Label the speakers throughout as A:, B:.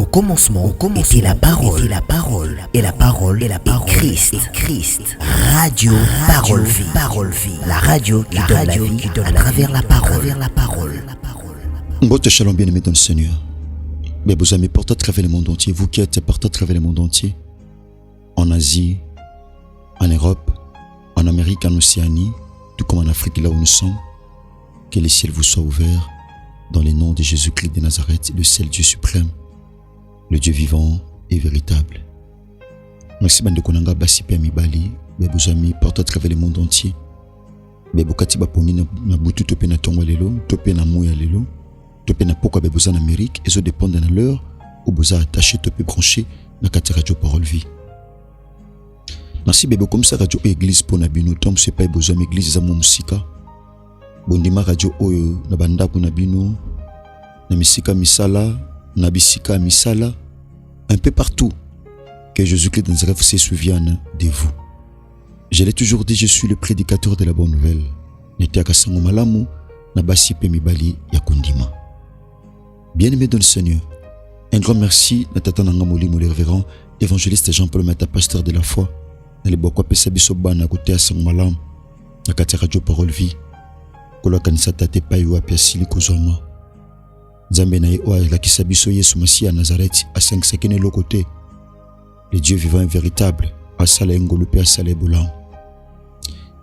A: Au commencement était la parole, et la parole est Christ. Radio Parole Vie. La radio qui donne la vie à travers la parole.
B: Votre shalom bien-aimé dans le Seigneur. Mais vos amis partout à travers le monde entier, vous qui êtes partout à travers le monde entier, en Asie, en Europe, en Amérique, en Océanie, tout comme en Afrique, là où nous sommes, que les ciels vous soient ouverts dans le nom de Jésus-Christ de Nazareth, le seul Dieu suprême, le Dieu vivant et véritable. Merci bande konanga basi pe mibali, be vos amis partout à travers le monde entier. Be bokati ba pongi na butu to pe na tongo lelo, to pe na moya lelo, to pe na poko be boza en Amérique, et ça dépend de l'heure où boza attaché to pe branché na kati radio Parole Vie. Merci bebe comme ça radio église pour na bino, tom c'est pas besoin église za mo musika. Bondima radio oyo na banda pour na bino, na misika misala, na bisika misala, un peu partout. Que Jésus-Christ de Nazareth se souvienne de vous. Je l'ai toujours dit, je suis le prédicateur de la bonne nouvelle. Netiaka sango malamu na basi pe mibali ya kondima. Bien-aimé dans le Seigneur, un grand merci na tata nanga molimo le révérend évangéliste Jean-Paul Mata, pasteur de la foi. Na le bokwa pesa biso bana kote sango malamu na kati radio Parole Vie. Kolo kanisa tate pa yo apia sili kozoma. Nzambe na ye o alakisa biso Yesu Masiya à Nazareth a 5 sekene lokote. Le Dieu vivant et véritable, asala ngolo pe asala bolan.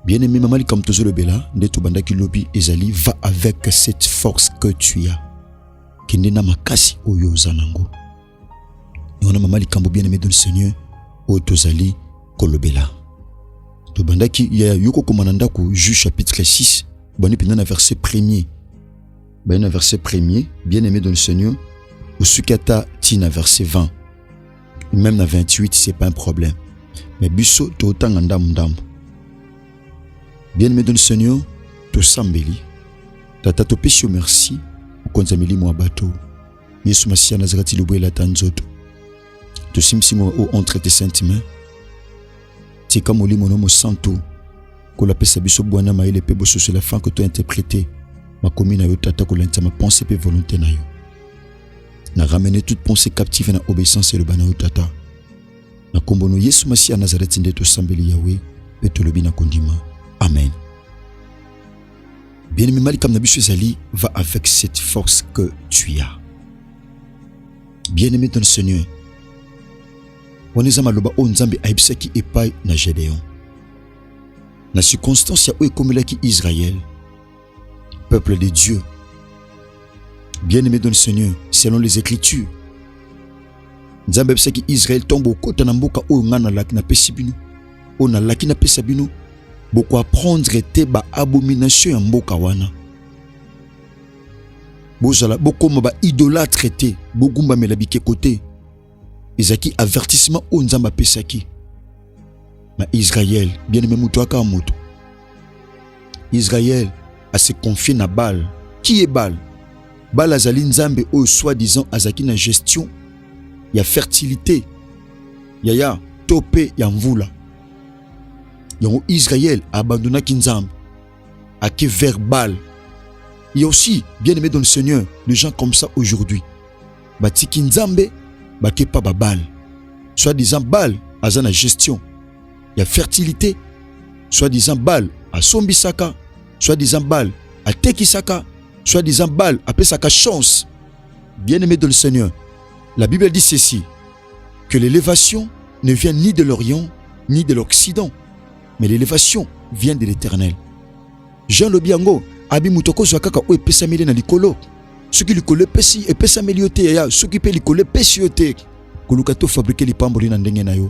B: Bien-aimé mamali comme tozo le bela, ndeto bandaki lobi ezali va avec cette force que tu as. Kindena makasi oyo zanango. Yona mamali kambo bien-aimé dans le Seigneur, o tozali kolobela. To bandaki ya yoko komananda ko Juge chapitre 6, bani pinana verset 1er. Bani verset 1er, bien-aimé dans le Seigneur, au sukata tina verset 20. Même na 28, c'est pas un problème. Mais biso to tanga ndam. Bien-aimé dans le Seigneur, to sambeli. Tata to pesio merci. Konzameli mo bato. Yesu Masiya Nazareth lobo la tanzoto. To simsimo o entre tes saintes mains. Tika molimo no mo santo. Ko la pesa biso bwana maile pe boso sur la fin que tu as interprété. Ma commune yo tata ko lenta ma pensée pe volonté na yo. Na ramener toute pensée captive na obéissance et le bana tata. Na kombono Yesu Masiya Nazareth ndeto sambeli Yahweh pe to lobi na kondima. Amen. Bien-aimé Malikam Nabisu Zali va avec cette force que tu as. Bien-aimé dans le Seigneur. Onezama loba o nzambe aibisaki epai na Gédéon. Na circonstance ya oekomelaki Israël, peuple de Dieu. Bien-aimé dans le Seigneur, selon les Écritures, nzambe aibisaki Israël tombe kota na mboka o ngana laki na pesibino, o na laki na pesabino. Beaucoup apprendre te ba abomination ya mboka wana. Bozala beaucoup ba idolâtre te, bogumba melabike côté. Ezaki avertissement o nzamba pesaki. Ma Israël, bien aimé muto aka moto. Israël a se confié na Baal. Qui est Baal? Baal azali nzambe o soi-disant azaki na gestion ya fertilité. Ya topé ya mvula. Yongo Israël a abandonné Kinzam, a qui verbal. Il y a aussi, bien aimé dans le Seigneur, des gens comme ça aujourd'hui. Bati Kinzambe, bati pas babal. Soit disant bal, à la gestion. Il y a fertilité. Soit disant bal, à sombisaka. Soit disant bal, à tekisaka. Soit disant bal, à pesaka chance. Bien aimé dans le Seigneur, la Bible dit ceci, que l'élévation ne vient ni de l'Orient, ni de l'Occident. Mais l'élévation vient de l'Éternel. Jean Lobiango, abi mutoko zwakaka o epesameli na likolo. Soki likolo pesi epesameli yote ya, soki pe likolo pesi yote. Koluka to fabriquer lipamboli na ndenge na yo.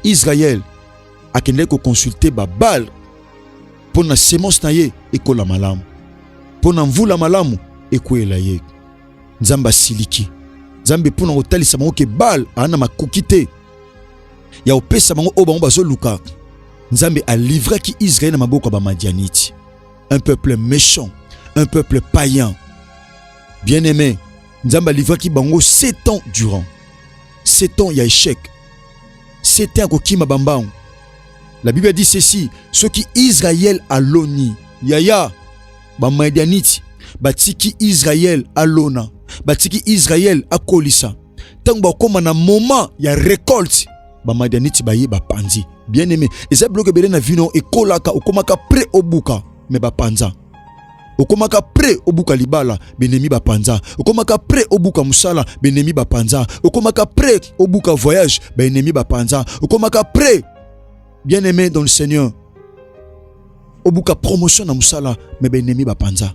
B: Israël akende ko consulter Baal pour na semence na ye ekola malamu. Pour na mvula malamu ekoela ye. Nzamba siliki. Nzambe pour na otalisa bango ke Baal ana makokite. Ya opesa bango o bango bazoluka. Nzambe a livré qui Israël na maboko ba Madianite. Un peuple méchant, un peuple païen. Bien-aimé, Nzambe a livré qui bango 7 ans durant. 7 ans il y a échec. 7 ans kokima bambang. La Bible dit ceci, ce qui Israël a loni, yaya ba Madianite, batiki Israël a lona, batiki Israël a kolisa. Tant que na moment ya récolte, ba madianite ba ye ba panzi. Bien aimé, et ça bloque belé na vino et kolaka okomaka prêt au buka mais ba panza. Okomaka prêt au buka libala benemi ba panza. Okomaka prêt au buka musala benemi ba panza. Okomaka prêt au buka voyage benemi ba panza. Okomaka prêt, bien aimé dans le Seigneur, au buka promotion na musala mais benemi ba panza.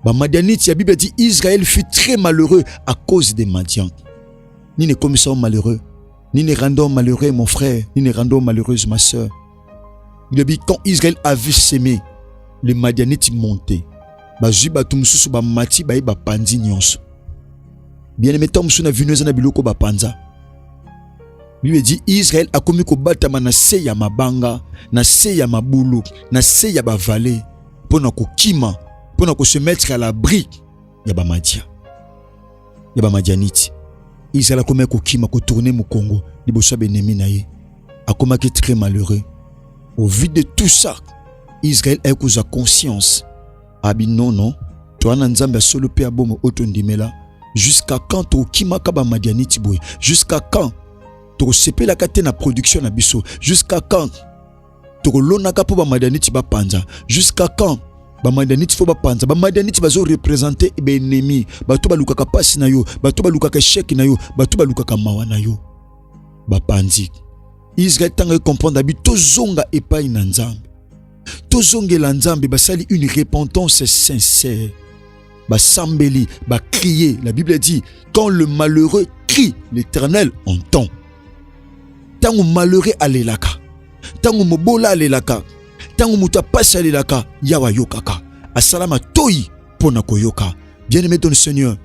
B: Ba madianite, la Bible dit Israël fut très malheureux à cause des Madians. Ni ne commissions malheureux, ni ne rendons malheureux mon frère, ni ne rendons malheureuse ma soeur. Il dit quand Israël avait semé, les Madianites montaient. Ba juba tumsusu ba mati ba ba panzi nyonso. Bien aimé tom suna vineuse na biloko ba panza. Lui dit Israël a commis ko batama na se ya mabanga, na se ya mabulu, na se ya ba vallée pour na ko kima, pour na ko se mettre à l'abri ya ba madia. Ya ba madianite. Israël a commis ko kima ko tourner mu Congo, liboso benemi na ye. A commis qui très malheureux. Au vu de tout ça, Israël a eu conscience. Abi non, toi nanzambe solo pe abomo otondimela. Jusqu'à quand to kimaka ba madianite boy? Jusqu'à quand to sepe la kate na production na biso? Jusqu'à quand to lonaka po ba madianite ba panza? Jusqu'à quand ba madianite fo ba panza? Ba madianite bazo représenter be ennemi. Ba to ba lukaka pasi na yo, ba to ba lukaka échec na yo, ba to ba lukaka mawa na yo. Ba panzi. Israël tanga comprendre abi tozonga epai na nzambe. Tozongela nzambe basali une repentance sincère. Ba sambeli, ba crier. La Bible dit quand le malheureux crie, l'Éternel entend. Tango malheureux alelaka. Tango mobola alelaka. Tango muta pasi alelaka, yawa yokaka. Asalama toi pona koyoka. Bien-aimé dans le Seigneur,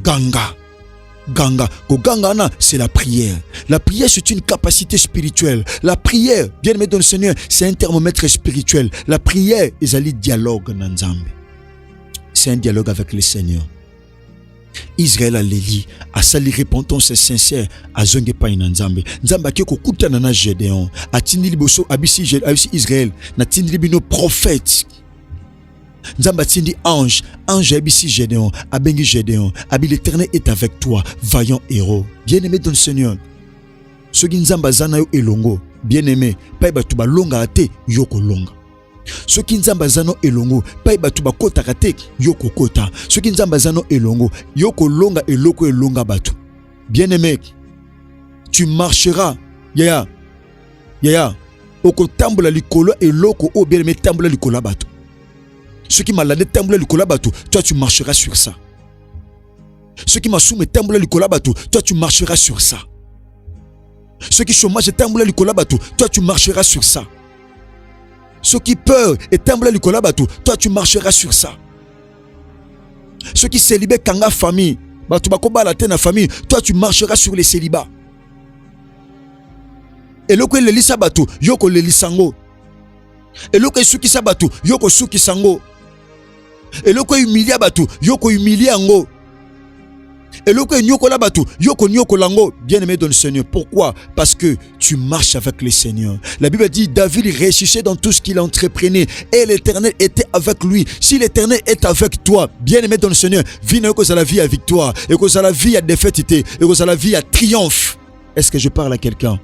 B: ganga. Ganga, Ganga, c'est la prière. La prière, c'est une capacité spirituelle. La prière, bien aimé dans le Seigneur, c'est un thermomètre spirituel. La prière, c'est un dialogue nanzambe. C'est un dialogue avec le Seigneur. Israël a l'éli, a sali repentance sincère, a zonge pa nanzambe. Nzamba ki kokuta nana Gédéon, a tindi liboso abisi Israël, na tindi libino prophète. Nzamba tindi ange abisi Gédéon, abengi Gédéon, abi l'Éternel est avec toi, vaillant héros. Bien-aimé dans le Seigneur, soki nzamba zana yo elongo, bien-aimé, pa ba tuba longa ate yoko longa. Soki nzamba zano elongo, pa ba tuba kota kate yoko kota. Soki nzamba zano elongo, yoko longa eloko elonga batu. Bien-aimé, tu marcheras, yaya, oko tambola likolo eloko o bien-aimé tambola likolo batu. Ceux qui malade tamboula likola batou, toi tu marcheras sur ça. Ceux qui m'assument tamboula likola batou, toi tu marcheras sur ça. Ceux qui chômage tamboula likola batou, toi tu marcheras sur ça. Ceux qui peur et tamboula likola batou, toi tu marcheras sur ça. Ceux qui célibent kanga famille, batou bakoba la tena famille, toi tu marcheras sur les célibats. Et loko le lisa batou, yoko le lisango. Et loko suki sabatu, yoko suki sango. Et loko humilia batu, yoko humilia ango. Et loko nyoko la batu, yoko nyoko lango. Bien-aimé dans le Seigneur. Pourquoi? Parce que tu marches avec le Seigneur. La Bible dit David réussissait dans tout ce qu'il entreprenait et l'Éternel était avec lui. Si l'Éternel est avec toi, bien-aimé dans le Seigneur, vie n'a que la vie à victoire et que la vie à défaite et que la vie à triomphe. Est-ce que je parle à quelqu'un?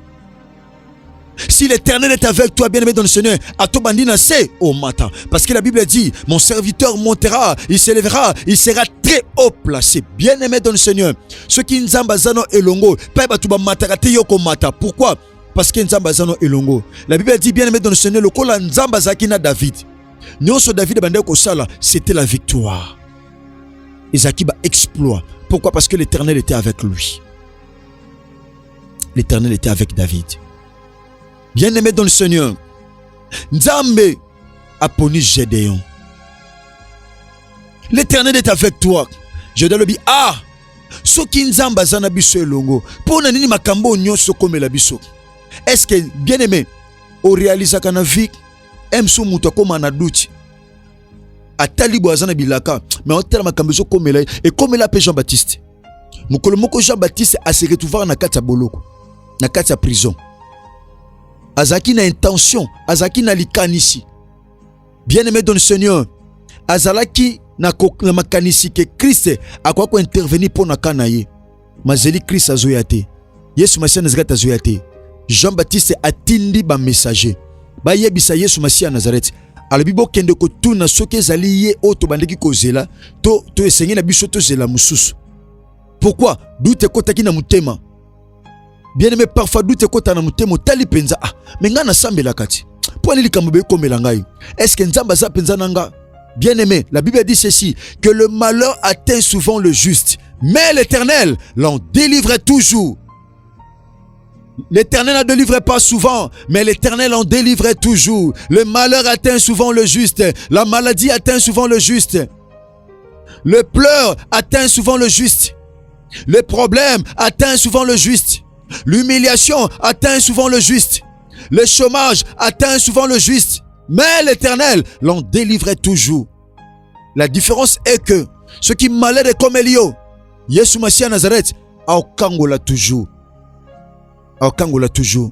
B: Si l'Éternel est avec toi, bien-aimé dans le Seigneur, à ton bandina c'est au matin. Parce que la Bible dit, mon serviteur montera, il s'élèvera, il sera très haut placé. Bien-aimé dans le Seigneur. Ceux qui nzamba zano elongo, pa batuba matarate yoko mata. Pourquoi? Parce que nzamba zano elongo. La Bible dit, bien-aimé dans le Seigneur, le kola nzamba zakina David. Nyonso David bandeko ko sala, c'était la victoire. Isaki ba exploit. Pourquoi? Parce que l'Éternel était avec lui. L'Éternel était avec David. Bien-aimé dans le Seigneur, Nzambe a puni Gédéon. L'Éternel est avec toi. Gédéon le dit, ah, soki Nzamba zana biso elongo, pona nini makambo nyonso komela biso. Est-ce que, bien-aimé, au réalisa kana vie, emso muto koma na douti. Atali boazana bilaka, mais on tellement makambo zo komela et komela pe Jean-Baptiste. Mukolo moko Jean-Baptiste a se retrouver na kati ya boloko, na kati ya prison. Azaki na intention, azaki na likanisi. Bien-aimé dans le Seigneur, azalaki na makanisi que Christ a quoi intervenir pour na kanaye. mazeli Christ azoyate. Yesu Masia Nazareth azoyate. Jean-Baptiste atindi ba messager. Ba yebisa Yesu Masia Nazareth. Alobi bo kende ko tuna soki ezali ye oto bandeki kozela to esengi na biso to zela mususu. Pourquoi? Doute kotaki na mutema. Bien-aimé, parfois doute kota na mutema tali penza. Ah, mais nga na sambela kati. Pour aller likambo be komela ngai. Est-ce que nzamba za penza nanga? Bien-aimé, la Bible dit ceci, que le malheur atteint souvent le juste, mais l'Éternel l'en délivrait toujours. L'Éternel n'en délivrait pas souvent, mais l'Éternel en délivrait toujours. Le malheur atteint souvent le juste, la maladie atteint souvent le juste. Le pleur atteint souvent le juste. Le problème atteint souvent le juste. L'humiliation atteint souvent le juste. Le chômage atteint souvent le juste. Mais l'Éternel l'en délivrait toujours. La différence est que ce qui malheur est comme Elio, Yesu Masia Nazareth, aokangola toujours. Aokangola toujours.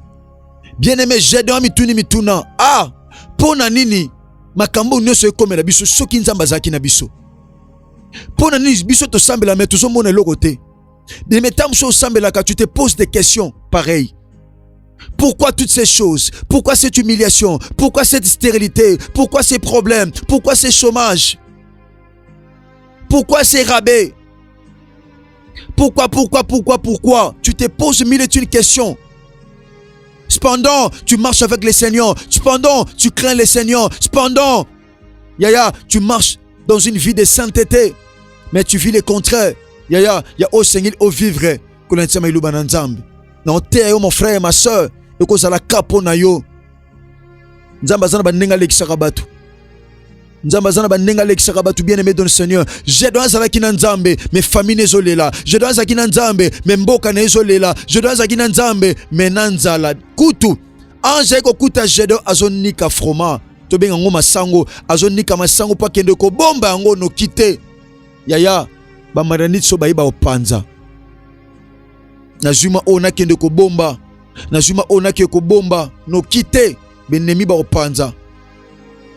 B: Bien-aimé, Gédéon mituni mituna. Ah, pona nini makambo nyonso ekomela biso soki nzamba zaki na biso. Pona nini biso to sambela mais toujours mona eloko te. Bien metam so sambela ka tu te poses des questions pareilles. Pourquoi toutes ces choses? Pourquoi cette humiliation? Pourquoi cette stérilité? Pourquoi ces problèmes? Pourquoi ces chômages? Pourquoi ces rabais? Pourquoi? Tu te poses mille et une questions. Cependant, tu marches avec le Seigneur. Cependant, tu crains le Seigneur. Cependant, Yaya, tu marches dans une vie de sainteté. Mais tu vis le contraire. Yaya, il y a au Seigneur au vivre. Non, t'es mon frère et ma soeur. Et que ça la capo na yo. Nzamba zana ba nenga leki sakabatu. Nzamba zana ba nenga leki sakabatu bien aimé dans le Seigneur. Je dois zala kina nzambe, mes familles nezolela. Je dois zala kina nzambe, mes mboka nezolela. Je dois zala kina nzambe, mes nanzala. Kutu. Anje ko kuta jedo azonika froma. To benga ngoma sango, azonika masango pa kende ko bomba ngo no kite. Yaya, ba maranit so ba opanza. Nazuma ona kende ko bomba. Nazuma ona kende ko bomba. No kite. Benemi ba opanza.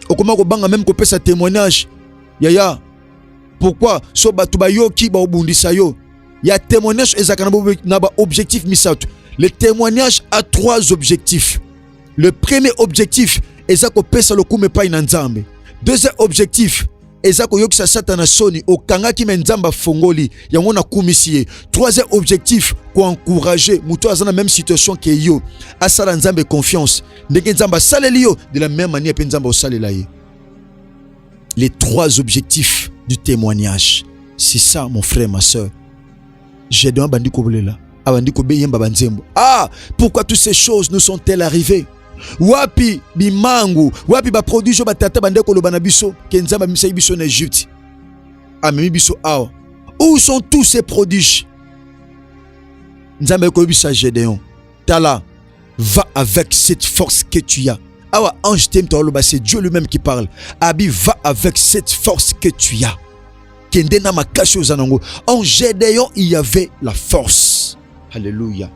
B: Okoma ko banga même ko pesa témoignage. Yaya. Pourquoi? So batu ba yoki ba obundisa yo. Ya témoignage ezaka na ba objectif misatu. Le témoignage a 3 objectifs. Le premier objectif ezako pesa lokume pa inanzambe. Deuxième objectif ezako yokisa satana soni okangaki menzamba fongoli yango na kumisiye. Troisième objectif ko encourager muto azana même situation que yo asala nzambe confiance ndenge nzamba saleli yo de la même manière pe nzamba osalela ye. Les 3 objectifs du témoignage, c'est ça mon frère ma soeur. J'ai demandé bandiko bolela abandiko beyemba banzembo. Ah, pourquoi toutes ces choses nous sont-elles arrivées? Wapi bimangu, wapi ba produit jo batata bandeko lobana biso ke nzamba misa biso na Egypte. Amemi biso awa. Où sont tous ces prodiges? Nzamba ko bisa Gédéon. Tala, va avec cette force que tu as. Awa ange tem to loba, c'est Dieu lui-même qui parle. Abi, va avec cette force que tu as. Kende na makashi ozanango. En Gédéon, il y avait la force. Alléluia.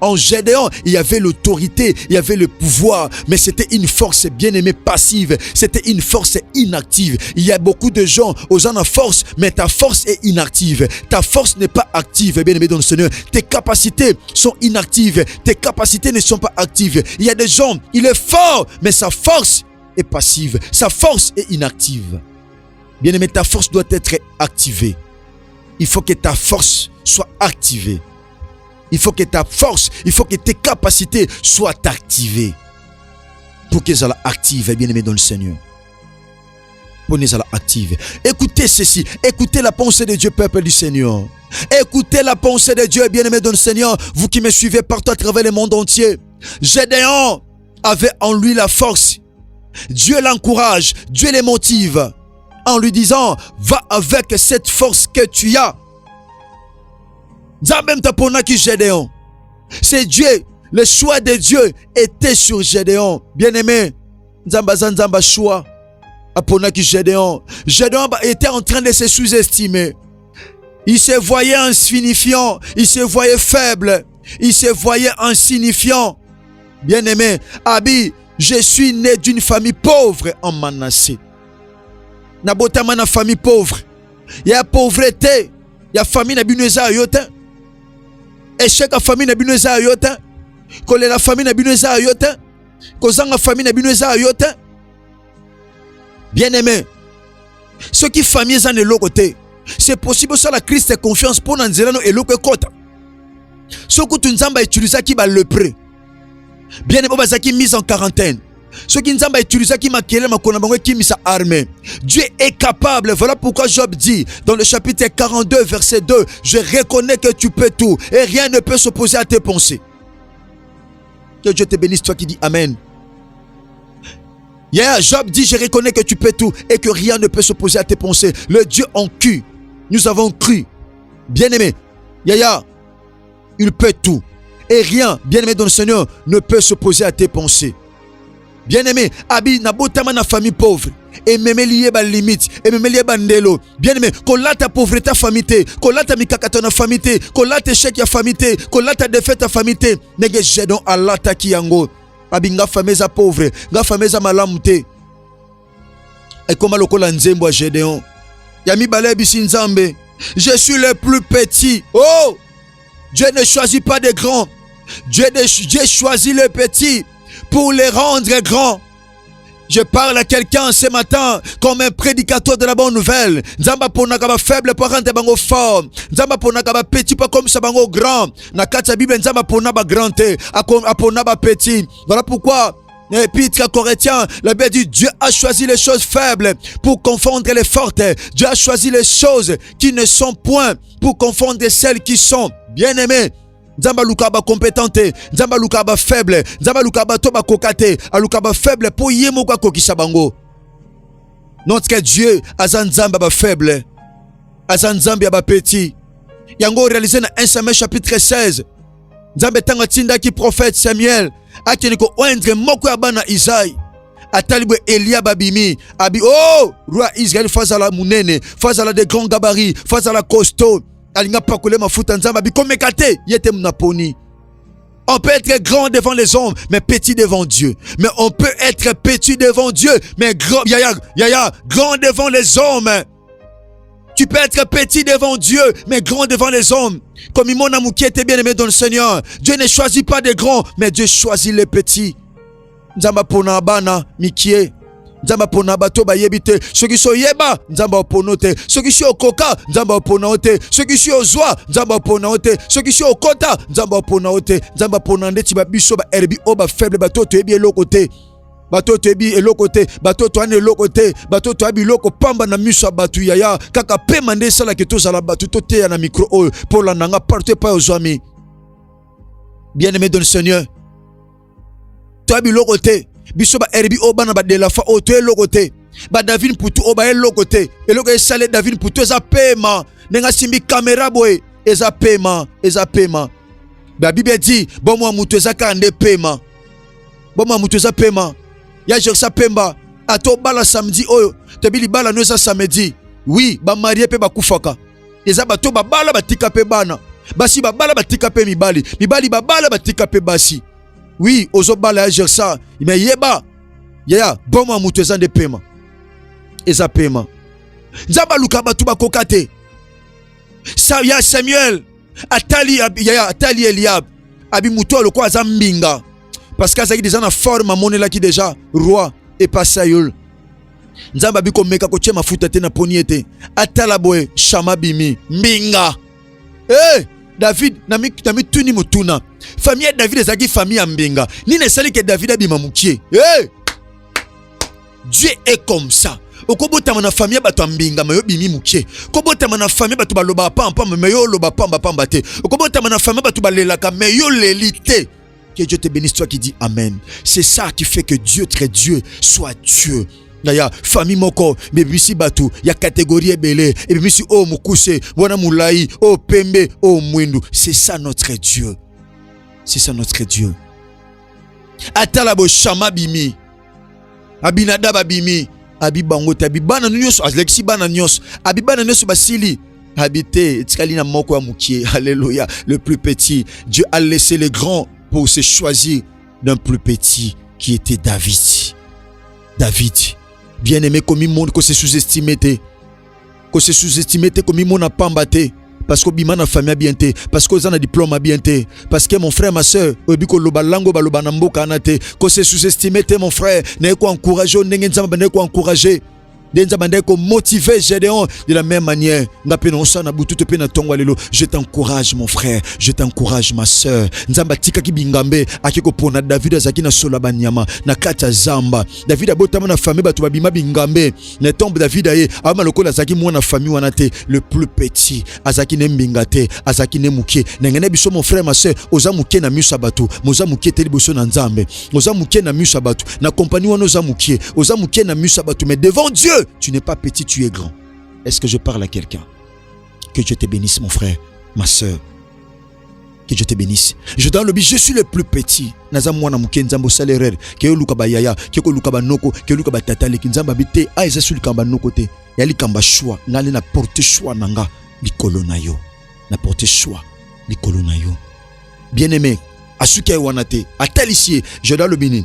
B: En Gédéon, il y avait l'autorité, il y avait le pouvoir, mais c'était une force bien-aimée passive, c'était une force inactive. Il y a beaucoup de gens aux en force, mais ta force est inactive. Ta force n'est pas active, bien-aimé dans le Seigneur. Tes capacités sont inactives, tes capacités ne sont pas actives. Il y a des gens, il est fort, mais sa force est passive, sa force est inactive. Bien-aimé, ta force doit être activée. Il faut que ta force soit activée. Il faut que ta force, il faut que tes capacités soient activées. Pour qu'elles soient actives, bien aimé dans le Seigneur. Pour qu'elles soient actives. Écoutez ceci. Écoutez la pensée de Dieu, peuple du Seigneur. Écoutez la pensée de Dieu, bien aimé dans le Seigneur. Vous qui me suivez partout à travers le monde entier. Gédéon avait en lui la force. Dieu l'encourage. Dieu les motive. En lui disant, va avec cette force que tu as. Gédéon. C'est Dieu. Le choix de Dieu était sur Gédéon. Bien-aimé. Nzamba choix. Aponaki Gédéon. Gédéon était en train de se sous-estimer. Il se voyait insignifiant. Il se voyait faible. Il se voyait insignifiant. Bien-aimé. Abi, je suis né d'une famille pauvre en Manassé. Nabotama na famille pauvre. Il y a pauvreté. Il y a famille na bineza yote. échec à famille na bino eza yo te, kolela famille na bino eza yo te, kozanga famille na bino eza yo te. Bien aimé, ce qui famille eza ne côté, c'est possible ça la Christ confiance pour nanzela no eloko kota. Ce que tu nzamba utilisa ki ba lepreux. Bien aimé, bazaki mise en quarantaine. Ce qui nzamba utilisa ki makele makona bango ki misa armée. Dieu est capable. Voilà pourquoi Job dit dans le chapitre 42 verset 2, je reconnais que tu peux tout et rien ne peut s'opposer à tes pensées. Que Dieu te bénisse, toi qui dis amen. Job dit je reconnais que tu peux tout et que rien ne peut s'opposer à tes pensées. Le Dieu en cul, nous avons cru. Bien aimé, il peut tout et rien, bien aimé dans le Seigneur, ne peut s'opposer à tes pensées. Bien aimé, abi nabotama na famille pauvre et même lié ba limite et même lié bandelo. Bien aimé, kolata pauvreté famille, kolata mikakato na famille, kolata échec ya famille, kolata défaite ya famille, nege jedon Allah taki yango. Abi nga famille za pauvre, nga famille za malamu te. Et comme lokola nzembo ya Gédéon. Yami balé bisi nzambe. Je suis le plus petit. Oh! Dieu ne choisit pas des grands. Dieu choisit les petits pour les rendre grands. Je parle à quelqu'un ce matin comme un prédicateur de la bonne nouvelle. Nzamba ponaka ba faible pour rendre bango fort. Nzamba ponaka ba petit pas comme ça bango grand. Na kata Bible nzamba pona ba grand te, apona ba petit. Voilà pourquoi Épître Corinthiens, la Bible dit Dieu a choisi les choses faibles pour confondre les fortes. Dieu a choisi les choses qui ne sont point pour confondre celles qui sont. Bien-aimés, Nzamba lukaba compétente, Nzamba lukaba faible, Nzamba lukaba toba kokate, alukaba faible pour yemo kwa kokisa bango. Notre Dieu azan Nzamba ba faible, azan Nzamba ba petit. Yango réalisé dans 1 Samuel chapitre 16. Nzamba tanga tinda ki prophète Samuel, akeniko oendre moko ya bana Isaïe. Atalibwe Elia babimi, abi oh, roi Israël fazala munene, fazala de grands gabarits, fazala costaud. Alinga pakule mafuta nzamba bikomekate yete mnaponi. On peut être grand devant les hommes mais petit devant Dieu. Mais on peut être petit devant Dieu mais grand grand devant les hommes. Tu peux être petit devant Dieu mais grand devant les hommes. Comme Imona Mouki était bien aimé dans le Seigneur. Dieu ne choisit pas des grands mais Dieu choisit les petits. Nzamba pona bana mikie. Nzamba pona bato ba yebite, soki so yeba nzamba oponote, soki si okoka nzamba oponote, soki si ozwa nzamba oponote, soki si okota nzamba oponote, nzamba pona ndeti ba biso ba erbi oba faible bato to yebi elokote. Bato to yebi elokote, bato to ane elokote, bato to abi loko pamba na miso batu yaya, kaka pema nde sala ke tozala batu to te na micro o pour la nanga parte pa ozwami. Bien-aimé dans le Seigneur. To abi lokote. Biso ba erbi obana ba de la fa oto elokote ba David putu oba elokote eloko esale David putu eza pema nenga simbi kamera boy eza pema ba Bible dit bomo mutu eza kande pema bomo mutu eza pema ya jersa pemba ato bala samedi oyo te bili bala no eza samedi oui ba marié pe ba kufaka eza bato ba bala batika pe bana basi ba bala batika pe mibali ba bala batika pe basi. Oui, ozobala ya jersa, mais yeba, bomo mutu eza de pema. Eza pema. Nzamba lukaba tuba kokate. Ya Samuel, atali Eliab, abi mutu aloko aza mbinga. Parce que azaki déjà na forme monela ki déjà roi et pas sayul. Nzamba biko meka ko tie mafuta te na poni ete. Atala boy shama bimi mbinga. David nami tuni mutuna. Famille David ezaki famille ambinga. Ni ne sali que David abima mukie. Dieu est comme ça. Okobota na famille bato ambinga mayo bimi mukie. Okobota na famille bato baloba pamba mayo loba pamba te. Okobota na famille bato balelaka mayo lelite. Que Dieu te bénisse toi qui dis amen. C'est ça qui fait que Dieu très Dieu soit Dieu. Naya famille moko bebisi batu ya catégorie ebele et bebisi o mukuse wana mulai o pembe o mwindu. C'est ça notre Dieu. C'est ça notre Dieu. Atala bo shama bimi abinada babimi abibango tabibana nyonso alexi bana nyonso abibana nyonso basili habité etikali na moko ya mukie. Alléluia. Le plus petit, Dieu a laissé les grands pour se choisir d'un plus petit qui était David. Bien-aimé comme monde que se sous-estimé comme monde a pambaté. parce que bima na famille bien te, parce que ozana diplôme bien te, parce que mon frère ma sœur obiko loba lango baloba na mboka na te, ko se sous-estimer te mon frère, ne ko encourager ndenge nzamba ne ko encourager. Motiver Gédéon de la même manière. Je t'encourage mon frère, je t'encourage ma soeur. Nzamba tika ki bingambe akiko pona David azaki na sola banyama na kata zamba. David abotama na famille batu babima bingambe. Ne tombe David aye ama lokola azaki mwana famille wana te, le plus petit azaki ne mbingate, azaki ne muke. Nengene biso mon frère ma soeur, oza muke na miso batu, moza muke te liboso na nzambe. Oza muke na miso batu, na compagnie wana oza muke na miso batu, mais devant Dieu tu n'es pas petit, tu es grand. Est-ce que je parle à quelqu'un? Que Dieu te bénisse mon frère, ma soeur. Que Dieu te bénisse. Je donne le but, je suis le plus petit. Naza mwana muke nzambo salaire. Ke luka ba yaya, ke ko luka ba noko, ke luka ba tata le kinzamba bité. A eza sur kamba noko te. Yali kamba choix, ngale na porter choix nanga likolo na yo. Na porter choix likolo na yo. Bien-aimé, asuka wanate, atalisie, je donne le bini.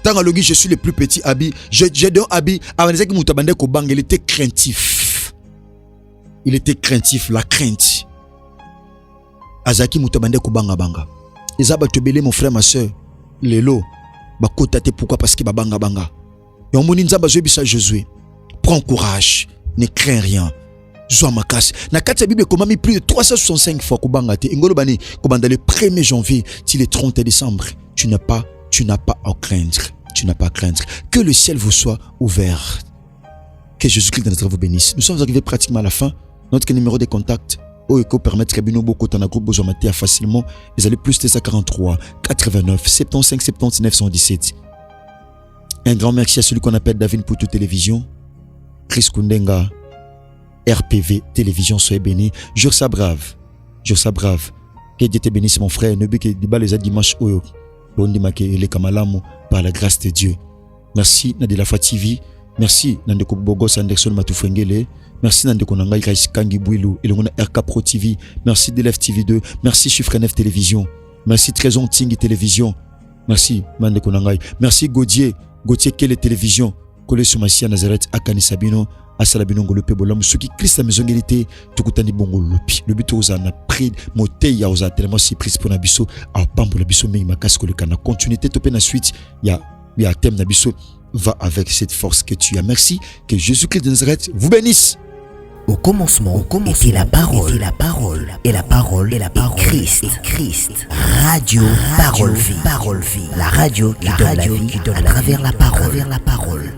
B: Tant que je suis le plus petit Abi, j'ai donné Abi, il était craintif. Il était craintif, la crainte. Azaki mutabande ko banga banga. Ezaba tebele mon frère ma soeur. Lelo bakota te pourquoi parce que babanga banga. Yomoni nzamba zebisa Josué. Prends courage, ne crains rien. Joa makas. Na kati Bible komami plus de 365 fois ko banga te. Ngolo bani ko banda le 1er janvier till le 30 décembre. Tu n'as pas à craindre. Tu n'as pas à craindre. Que le ciel vous soit ouvert. Que Jésus-Christ de Nazareth vous bénisse. Nous sommes arrivés pratiquement à la fin. Notre numéro de contact, Oeko permettre que beaucoup de groupe besoin mater facilement. Vous allez plus de 43 89 75 79 117. Un grand merci à celui qu'on appelle David Poutou Télévision, Chris Kundenga, RPV Télévision, soyez bénis. Jure ça brave. Que Dieu te bénisse mon frère. Ne que débat les dimanche Oyo. Par la grâce de Dieu. Merci Nadela Fa TV. Merci Nandeko Bogos Anderson Matufengele. Merci Nandeko Nangai Kangi Bouilou et le RK Pro TV. Merci Delef TV 2. Merci Chiffre 9 Télévision. Merci Trésor Tingi Télévision. Merci Mandeko Nangai. Merci Gauthier Kele Télévision. Kole Soumassia Nazareth Akani Sabino. Asala binongo lope bolam soki Christ la maison ngélité tukutani bongo lopi le but oza na prix moté ya oza tellement surprise pour na biso a pambo la biso mais makasi ko le kana continuité topé na suite ya thème na biso va avec cette force que tu as. Merci, que Jésus-Christ de Nazareth vous bénisse.
A: Au commencement était la parole, et la parole est Christ. Radio Parole Vie, la radio qui donne la vie à travers la parole.